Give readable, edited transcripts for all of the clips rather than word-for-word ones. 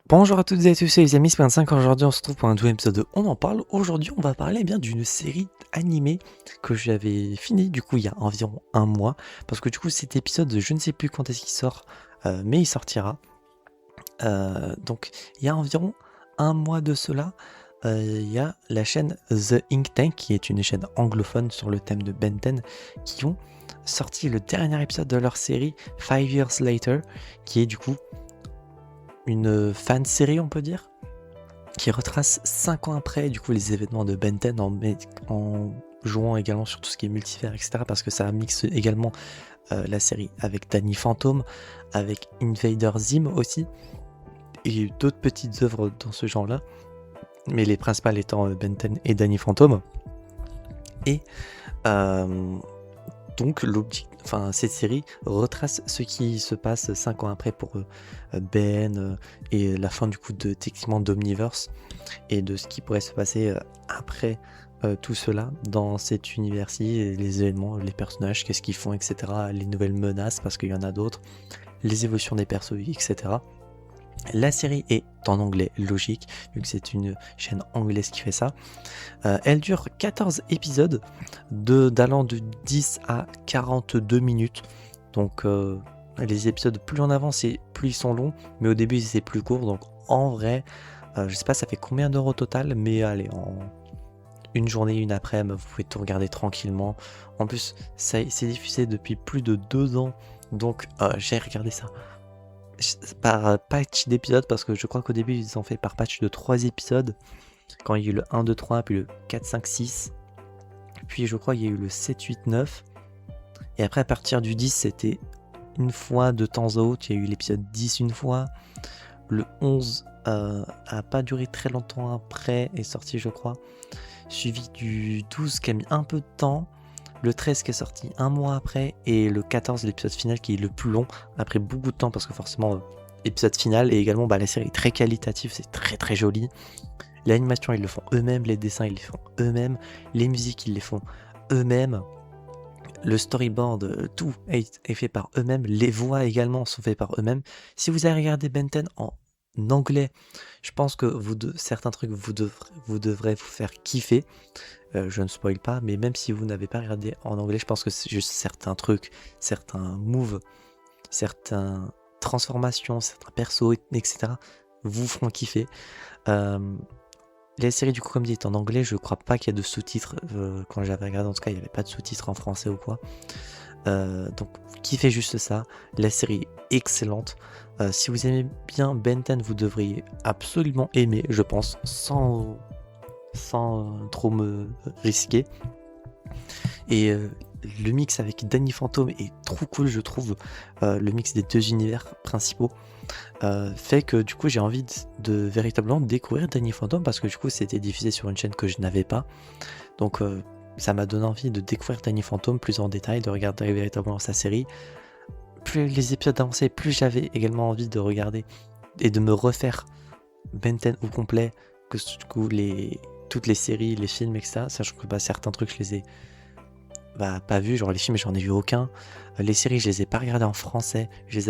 Bonjour à toutes et à tous, c'est les amis, c'est 25. Aujourd'hui on se retrouve pour un nouvel épisode de On en parle. Aujourd'hui on va parler bien d'une série animée que j'avais fini du coup il y a environ un mois. Parce que du coup cet épisode, je ne sais plus quand est-ce qu'il sort, mais il sortira. Donc il y a environ un mois de cela, il y a la chaîne The Ink Tank, qui est une chaîne anglophone sur le thème de Ben 10, qui ont sorti le dernier épisode de leur série 5 Years Later, qui est du coup une fan série on peut dire, qui retrace 5 ans après du coup les événements de Ben 10 en jouant également sur tout ce qui est multivers, etc. Parce que ça mixe également la série avec Danny Phantom, avec Invader Zim aussi, et d'autres petites œuvres dans ce genre-là, mais les principales étant Ben 10 et Danny Phantom. Et donc cette série retrace ce qui se passe 5 ans après pour Ben et la fin du coup techniquement d'Omniverse et de ce qui pourrait se passer après tout cela dans cet univers-ci, les événements, les personnages, qu'est-ce qu'ils font, etc. Les nouvelles menaces parce qu'il y en a d'autres, les évolutions des persos, etc. La série est en anglais logique, vu que c'est une chaîne anglaise qui fait ça. Elle dure 14 épisodes, d'allant de 10 à 42 minutes. Donc les épisodes, plus on avance et plus ils sont longs, mais au début ils étaient plus courts. Donc en vrai, je sais pas ça fait combien d'euros au total, mais allez, en une journée, une après-midi, vous pouvez tout regarder tranquillement. En plus, c'est diffusé depuis plus de 2 ans, donc j'ai regardé ça par patch d'épisodes, parce que je crois qu'au début ils ont fait par patch de 3 épisodes, quand il y a eu le 1, 2, 3, puis le 4, 5, 6, puis je crois qu'il y a eu le 7, 8, 9, et après à partir du 10 c'était une fois de temps à autre, il y a eu l'épisode 10 une fois, le 11 a pas duré très longtemps après, est sorti je crois, suivi du 12 qui a mis un peu de temps, le 13 qui est sorti un mois après, et le 14, l'épisode final qui est le plus long, après beaucoup de temps, parce que forcément, épisode final, et également la série est très qualitative, c'est très très joli. L'animation ils le font eux-mêmes, les dessins ils les font eux-mêmes, les musiques ils les font eux-mêmes, le storyboard, tout est fait par eux-mêmes, les voix également sont faites par eux-mêmes. Si vous avez regardé Ben 10 en anglais, je pense que certains trucs vous devrez vous faire kiffer. Je ne spoil pas, mais même si vous n'avez pas regardé en anglais, je pense que c'est juste certains trucs, certains moves, certaines transformations, certains persos, etc. vous feront kiffer. La série du coup comme dit est en anglais, je crois pas qu'il y a de sous-titres, quand j'avais regardé en tout cas il n'y avait pas de sous-titres en français ou quoi. Donc kiffez juste ça, la série est excellente. Si vous aimez bien Ben 10, vous devriez absolument aimer, je pense, sans trop me risquer. Et le mix avec Danny Phantom est trop cool, je trouve. Le mix des deux univers principaux fait que du coup j'ai envie de véritablement découvrir Danny Phantom, parce que du coup c'était diffusé sur une chaîne que je n'avais pas. Donc ça m'a donné envie de découvrir Danny Phantom plus en détail, de regarder véritablement sa série. Plus les épisodes avançaient, plus j'avais également envie de regarder et de me refaire Ben 10 au complet, que du coup toutes les séries, les films, etc. Sachant que certains trucs je les ai pas vus, genre les films j'en ai vu aucun. Les séries je les ai pas regardées en français, je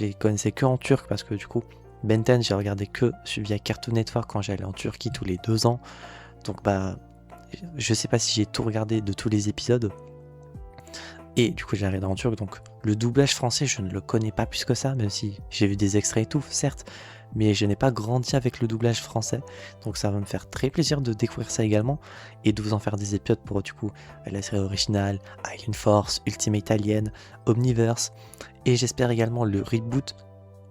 les connaissais que en turc, parce que du coup Ben 10 j'ai regardé que via Cartoon Network quand j'allais en Turquie tous les 2 ans. Donc je sais pas si j'ai tout regardé de tous les épisodes. Et du coup j'ai regardé en turc, donc le doublage français je ne le connais pas plus que ça, même si j'ai vu des extraits et tout, certes, mais je n'ai pas grandi avec le doublage français, donc ça va me faire très plaisir de découvrir ça également, et de vous en faire des épisodes pour du coup la série originale, Alien Force, Ultimate Alien, Omniverse, et j'espère également le reboot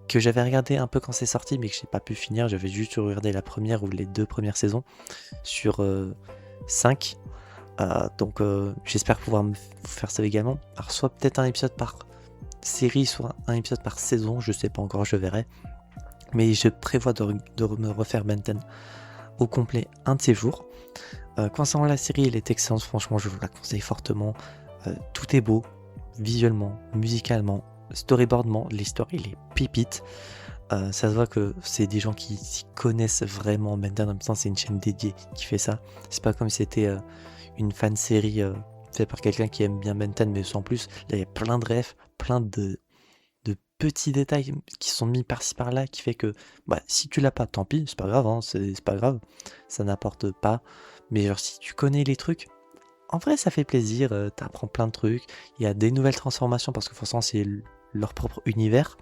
que j'avais regardé un peu quand c'est sorti, mais que j'ai pas pu finir, j'avais juste regardé la première ou les 2 premières saisons sur 5. Donc j'espère pouvoir vous faire ça également. Alors soit peut-être un épisode par série, soit un épisode par saison, je sais pas encore, je verrai. Mais je prévois de me refaire Ben 10 au complet un de ces jours. Concernant la série, elle est excellente, franchement je vous la conseille fortement. Tout est beau, visuellement, musicalement, storyboardement, l'histoire il est pipite. Ça se voit que c'est des gens qui s'y connaissent vraiment. Ben 10 en même temps c'est une chaîne dédiée qui fait ça. C'est pas comme si c'était une fan série faite par quelqu'un qui aime bien Ben 10 mais sans plus. Là il y a plein de refs, plein de petits détails qui sont mis par-ci par-là qui fait que si tu l'as pas, tant pis, c'est pas grave, hein, c'est pas grave, ça n'apporte pas. Mais genre si tu connais les trucs, en vrai ça fait plaisir, t'apprends plein de trucs, il y a des nouvelles transformations parce que forcément c'est leur propre univers.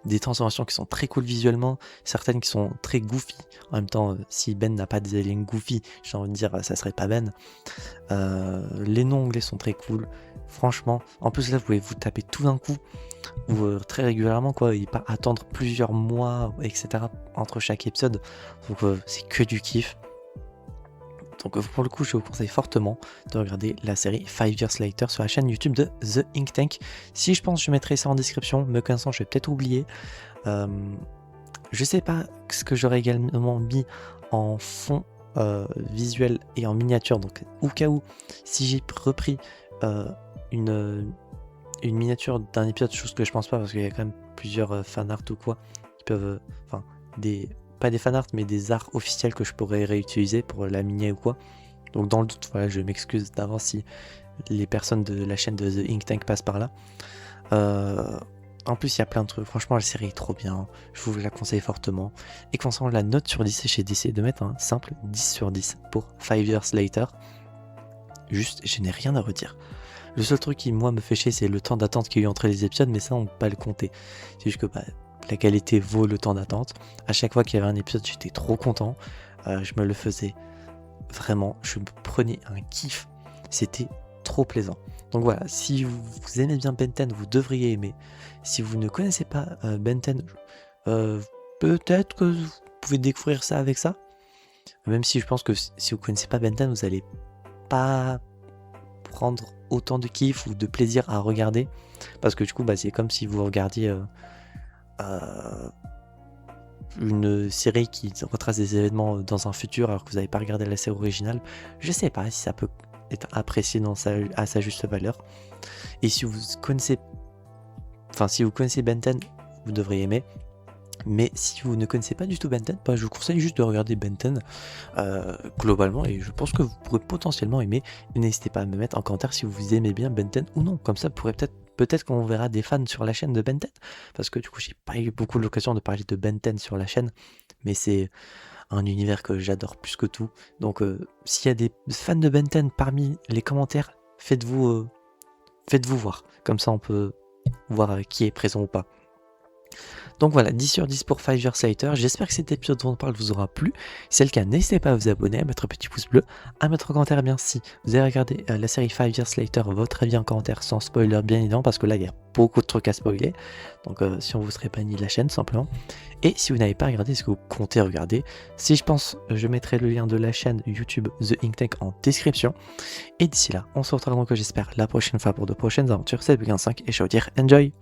Des transformations qui sont très cool visuellement, certaines qui sont très goofy. En même temps, si Ben n'a pas des aliens goofy, j'ai envie de dire, ça serait pas Ben. Les noms anglais sont très cool, franchement. En plus là, vous pouvez vous taper tout d'un coup, ou très régulièrement, quoi, et pas attendre plusieurs mois, etc. entre chaque épisode. Donc c'est que du kiff. Donc pour le coup, je vous conseille fortement de regarder la série 5 Years Later sur la chaîne YouTube de The Ink Tank. Si je pense, je mettrai ça en description. Me connaissant, je vais peut-être oublier. Je sais pas ce que j'aurais également mis en fond visuel et en miniature. Donc au cas où, si j'ai repris une miniature d'un épisode, chose que je pense pas parce qu'il y a quand même plusieurs fanarts ou quoi qui peuvent, pas des fanarts mais des arts officiels que je pourrais réutiliser pour la mini ou quoi. Donc dans le doute, voilà, je m'excuse d'avance si les personnes de la chaîne de The Ink Tank passent par là. En plus il y a plein de trucs, franchement la série est trop bien, je vous la conseille fortement. Et concernant la note sur 10, j'ai décidé de mettre un simple 10 sur 10 pour 5 Years Later. Juste, je n'ai rien à redire. Le seul truc qui moi me fait chier c'est le temps d'attente qu'il y a eu entre les épisodes, mais ça on peut pas le compter. C'est juste que la qualité vaut le temps d'attente. À chaque fois qu'il y avait un épisode, j'étais trop content. Je me le faisais vraiment. Je me prenais un kiff. C'était trop plaisant. Donc voilà, si vous aimez bien Ben 10, vous devriez aimer. Si vous ne connaissez pas Ben 10, peut-être que vous pouvez découvrir ça avec ça. Même si je pense que si vous connaissez pas Ben 10, vous n'allez pas prendre autant de kiff ou de plaisir à regarder. Parce que du coup, c'est comme si vous regardiez une série qui retrace des événements dans un futur alors que vous n'avez pas regardé la série originale. Je sais pas si ça peut être apprécié à sa juste valeur. Et si vous connaissez Ben 10, vous devriez aimer. Mais si vous ne connaissez pas du tout Ben 10, je vous conseille juste de regarder Ben 10 globalement, et je pense que vous pourrez potentiellement aimer. N'hésitez pas à me mettre en commentaire si vous aimez bien Ben 10 ou non. Comme ça, vous pourrez peut-être qu'on verra des fans sur la chaîne de Ben 10, parce que du coup j'ai pas eu beaucoup l'occasion de parler de Ben 10 sur la chaîne, mais c'est un univers que j'adore plus que tout. Donc s'il y a des fans de Ben 10 parmi les commentaires, faites-vous voir, comme ça on peut voir qui est présent ou pas. Donc voilà, 10 sur 10 pour 5 Years Later. J'espère que cet épisode dont on parle vous aura plu. Si c'est le cas, n'hésitez pas à vous abonner, à mettre un petit pouce bleu, à mettre en commentaire bien si vous avez regardé la série 5 Years Later, votre avis en commentaire sans spoiler bien évidemment, parce que là il y a beaucoup de trucs à spoiler. Donc si on vous serait banni de la chaîne simplement. Et si vous n'avez pas regardé, est-ce que vous comptez regarder? Si je pense, je mettrai le lien de la chaîne YouTube The Ink Tank en description. Et d'ici là, on se retrouvera donc j'espère la prochaine fois pour de prochaines aventures. C'est Bugin 5 et je veux dire enjoy!